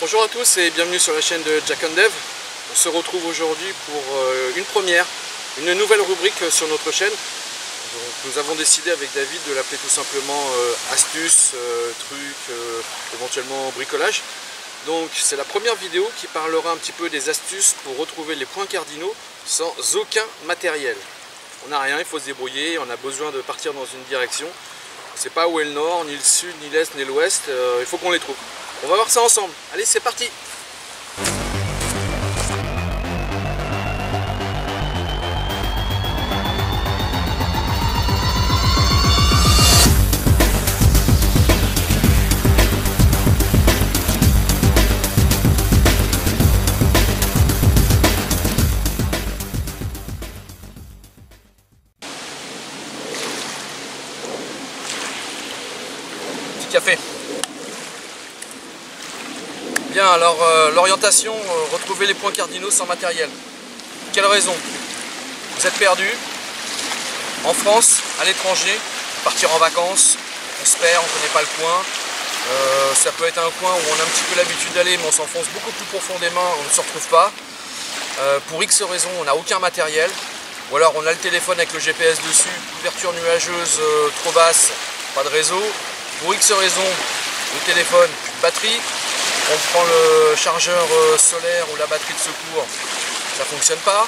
Bonjour à tous et bienvenue sur la chaîne de Jack and Dev. On se retrouve aujourd'hui pour une première, une nouvelle rubrique sur notre chaîne. Donc, nous avons décidé avec David de l'appeler tout simplement astuces, trucs, éventuellement bricolage. Donc c'est la première vidéo qui parlera un petit peu des astuces pour retrouver les points cardinaux sans aucun matériel. On n'a rien, il faut se débrouiller, on a besoin de partir dans une direction. On ne sait pas où est le nord, ni le sud, ni l'est, ni l'ouest, il faut qu'on les trouve. On va voir ça ensemble. Allez, c'est parti! Petit café. Bien, alors l'orientation, retrouver les points cardinaux sans matériel. Quelle raison? Vous êtes perdu en France, à l'étranger, partir en vacances, on se perd, on ne connaît pas le coin. Ça peut être un coin où on a un petit peu l'habitude d'aller, mais on s'enfonce beaucoup plus profondément, on ne se retrouve pas. Pour X raisons, on n'a aucun matériel. Ou alors on a le téléphone avec le GPS dessus, couverture nuageuse trop basse, pas de réseau. Pour X raisons, le téléphone, plus de batterie. On prend le chargeur solaire ou la batterie de secours, ça ne fonctionne pas.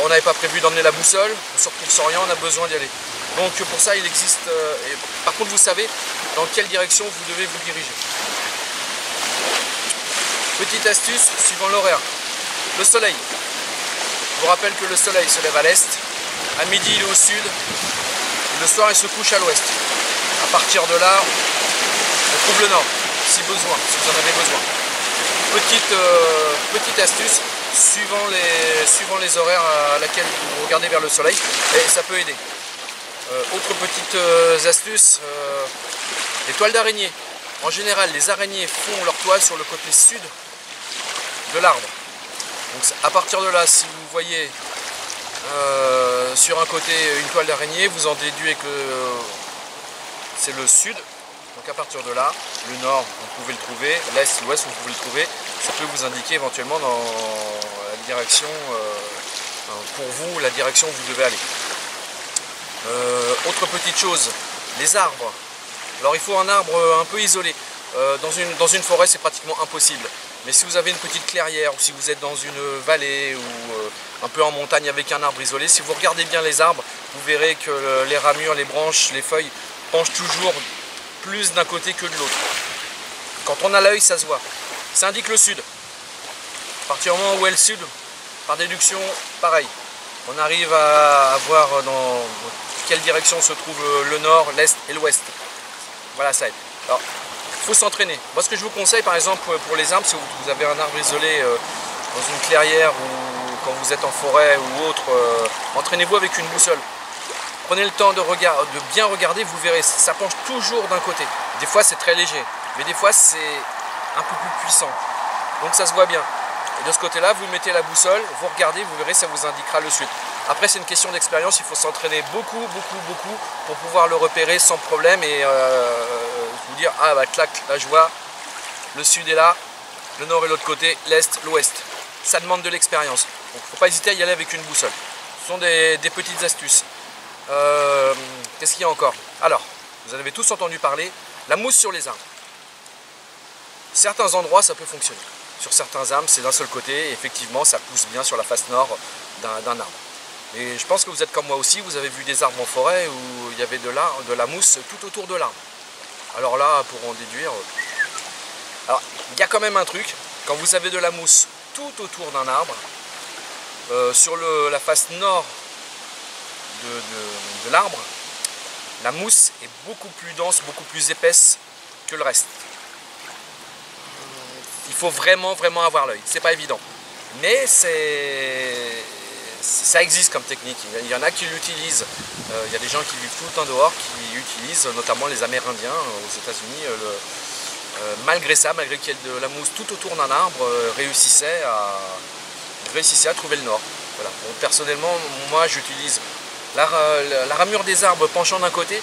On n'avait pas prévu d'emmener la boussole, on se retrouve sans rien, on a besoin d'y aller. Donc pour ça il existe, par contre vous savez dans quelle direction vous devez vous diriger. Petite astuce suivant l'horaire. Le soleil. Je vous rappelle que le soleil se lève à l'est, à midi il est au sud, le soir il se couche à l'ouest. À partir de là, on trouve le nord. Si besoin, si vous en avez besoin. Petite astuce, suivant les horaires à laquelle vous regardez vers le soleil, et ça peut aider. Autre petite astuce, les toiles d'araignée. En général, les araignées font leur toile sur le côté sud de l'arbre. Donc à partir de là, si vous voyez sur un côté une toile d'araignée, vous en déduisez que c'est le sud. Donc à partir de là, le nord, vous pouvez le trouver, l'est, l'ouest, vous pouvez le trouver. Ça peut vous indiquer éventuellement dans la direction, pour vous, la direction où vous devez aller. Autre petite chose, les arbres. Alors il faut un arbre un peu isolé. Dans une forêt, c'est pratiquement impossible. Mais si vous avez une petite clairière, ou si vous êtes dans une vallée, ou un peu en montagne avec un arbre isolé, si vous regardez bien les arbres, vous verrez que les ramures, les branches, les feuilles penchent toujours plus d'un côté que de l'autre. Quand on a l'œil, ça se voit. Ça indique le sud. À partir du moment où est le sud, par déduction, pareil. On arrive à voir dans quelle direction se trouve le nord, l'est et l'ouest. Voilà, ça aide. Alors, il faut s'entraîner. Moi, ce que je vous conseille, par exemple, pour les arbres, si vous avez un arbre isolé dans une clairière ou quand vous êtes en forêt ou autre, entraînez-vous avec une boussole. Prenez le temps de bien regarder, vous verrez, ça penche toujours d'un côté. Des fois c'est très léger, mais des fois c'est un peu plus puissant. Donc ça se voit bien. Et de ce côté-là, vous mettez la boussole, vous regardez, vous verrez, ça vous indiquera le sud. Après c'est une question d'expérience, il faut s'entraîner beaucoup pour pouvoir le repérer sans problème et vous dire, ah bah clac, là je vois, le sud est là, le nord est l'autre côté, l'est, l'ouest. Ça demande de l'expérience. Donc il ne faut pas hésiter à y aller avec une boussole. Ce sont des petites astuces. Qu'est-ce qu'il y a encore? Alors, vous en avez tous entendu parler, la mousse sur les arbres. Certains endroits, ça peut fonctionner. Sur certains arbres, c'est d'un seul côté, et effectivement, ça pousse bien sur la face nord d'un arbre. Et je pense que vous êtes comme moi aussi, vous avez vu des arbres en forêt où il y avait de la mousse tout autour de l'arbre. Alors là, pour en déduire... Alors, il y a quand même un truc, quand vous avez de la mousse tout autour d'un arbre, sur la face nord de l'arbre, la mousse est beaucoup plus dense, beaucoup plus épaisse que le reste. Il faut vraiment avoir l'œil, c'est pas évident. Mais ça existe comme technique, il y en a qui l'utilisent. Il y a des gens qui vivent tout le temps dehors, qui utilisent, notamment les Amérindiens aux États-Unis. Malgré ça, malgré qu'il y ait de la mousse tout autour d'un arbre, réussissaient à trouver le nord. Voilà. Bon, personnellement, moi j'utilise la ramure des arbres penchant d'un côté,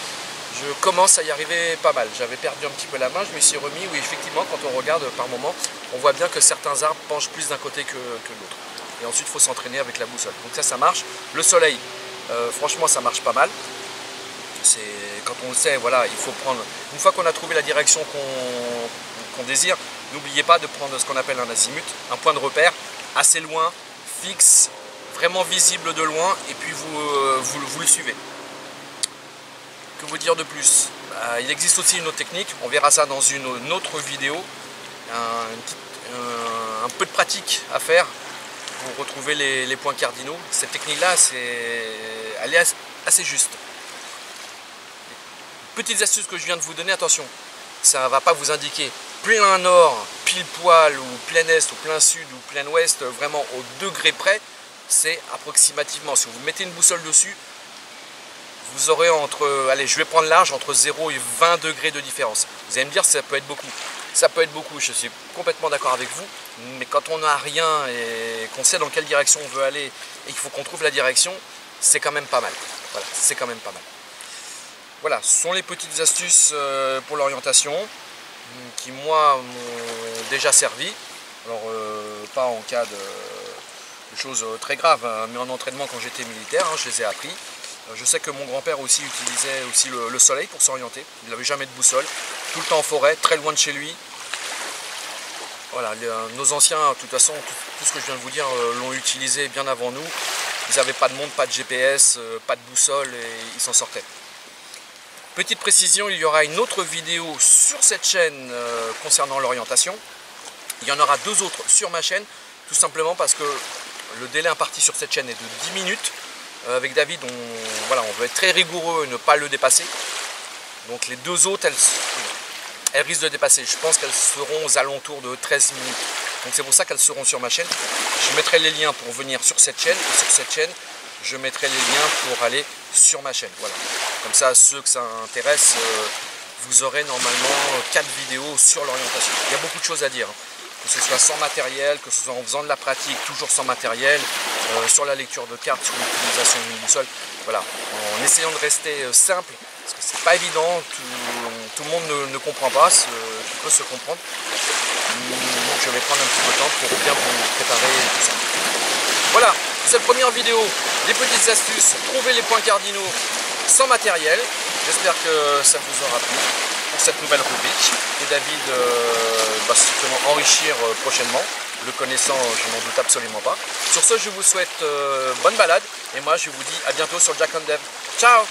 je commence à y arriver pas mal. J'avais perdu un petit peu la main, je me suis remis. Oui, effectivement, quand on regarde par moment, on voit bien que certains arbres penchent plus d'un côté que l'autre. Et ensuite, il faut s'entraîner avec la boussole. Donc ça marche. Le soleil, franchement, ça marche pas mal. Quand on le sait, voilà, il faut prendre. Une fois qu'on a trouvé la direction qu'on désire, n'oubliez pas de prendre ce qu'on appelle un azimut, un point de repère assez loin, fixe, vraiment visible de loin, et puis vous le suivez. Que vous dire de plus? Il existe aussi une autre technique, on verra ça dans une autre vidéo, un peu de pratique à faire pour retrouver les points cardinaux. Cette technique-là, elle est assez juste. Petites astuces que je viens de vous donner, attention, ça ne va pas vous indiquer plein nord, pile poil, ou plein est, ou plein sud, ou plein ouest, vraiment au degré près. C'est approximativement, si vous mettez une boussole dessus, vous aurez entre, allez, je vais prendre large, entre 0 et 20 degrés de différence. Vous allez me dire, ça peut être beaucoup. Ça peut être beaucoup, je suis complètement d'accord avec vous, mais quand on n'a rien et qu'on sait dans quelle direction on veut aller et qu'il faut qu'on trouve la direction, c'est quand même pas mal. Voilà, c'est quand même pas mal. Voilà, ce sont les petites astuces pour l'orientation qui, moi, m'ont déjà servi. Alors, pas en cas de choses très graves, hein, mais en entraînement quand j'étais militaire, hein, je les ai appris. Je sais que mon grand-père aussi utilisait aussi le soleil pour s'orienter. Il n'avait jamais de boussole, tout le temps en forêt, très loin de chez lui. Voilà, nos anciens, de toute façon, tout ce que je viens de vous dire, l'ont utilisé bien avant nous. Ils n'avaient pas de montre, pas de GPS, pas de boussole et ils s'en sortaient. Petite précision, il y aura une autre vidéo sur cette chaîne concernant l'orientation. Il y en aura 2 autres sur ma chaîne, tout simplement parce que le délai imparti sur cette chaîne est de 10 minutes. Avec David, on veut être très rigoureux et ne pas le dépasser. Donc les 2 autres, elles risquent de dépasser. Je pense qu'elles seront aux alentours de 13 minutes. Donc c'est pour ça qu'elles seront sur ma chaîne. Je mettrai les liens pour venir sur cette chaîne. Et sur cette chaîne, je mettrai les liens pour aller sur ma chaîne. Voilà. Comme ça, ceux que ça intéresse, vous aurez normalement 4 vidéos sur l'orientation. Il y a beaucoup de choses à dire. Que ce soit sans matériel, que ce soit en faisant de la pratique, toujours sans matériel, sur la lecture de cartes, sur l'utilisation d'une boussole. Voilà, en essayant de rester simple, parce que c'est pas évident, tout le monde ne comprend pas, tout peut se comprendre. Donc je vais prendre un petit peu de temps pour bien vous préparer tout ça. Voilà, cette première vidéo, des petites astuces, trouver les points cardinaux sans matériel. J'espère que ça vous aura plu pour cette nouvelle rubrique que David va certainement enrichir prochainement. Le connaissant, je n'en doute absolument pas. Sur ce, je vous souhaite bonne balade et moi je vous dis à bientôt sur Jack and Dev. Ciao!